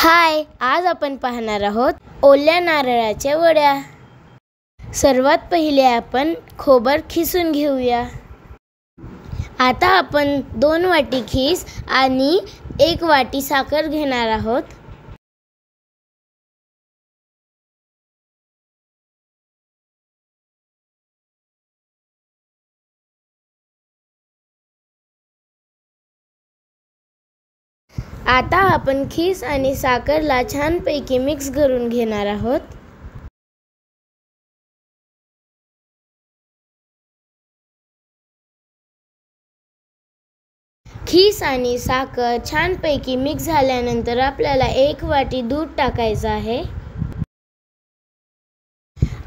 हाय, आज आपण पाहणार आहोत ओल्या नारळाच्या वड्या। सर्वात पहिले आपण खोबर खिसून घेऊया। आता आपण 2 वाटी खीस आणि 1 वाटी साखर घेणार आहोत। आता आपण खीस आणि साखरला छानपैकी मिक्स करून घेणार आहोत। खीस आणि साखर छानपैकी मिक्स झाल्यानंतर आपल्याला 1 वाटी दूध टाकायचं आहे।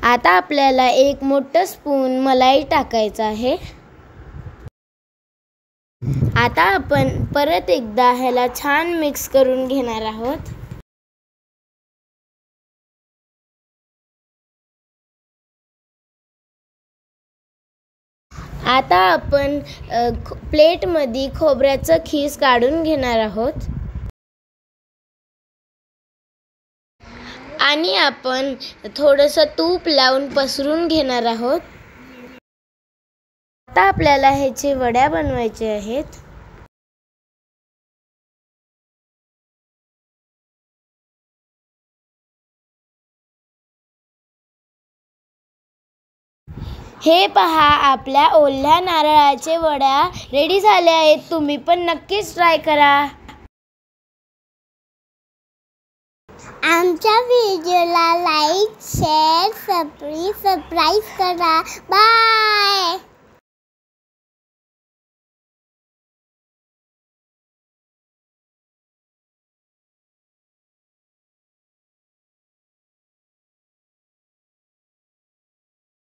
आता आपल्याला 1 मोठा स्पून मलाई टाकायचा आहे। आता आपण परत एकदा ह्याला छान मिक्स करून घेणार आहोत। आता आपण प्लेटमध्ये खोबऱ्याचं खीस काढून घेणार आहोत आणि आपण थोडंसं तूप लावून पसरून घेणार आहोत। आता आपल्याला ह्याचे वड्या बनवायचे आहेत। हे पहा, आपल्या ओल्या नारळाचे वड्या रेडी झाल्या आहेत। तुम्ही पण नक्कीच ट्राय करा। आमच्या व्हिडिओला लाईक, शेअर, सबस्क्राईब करा। बाय।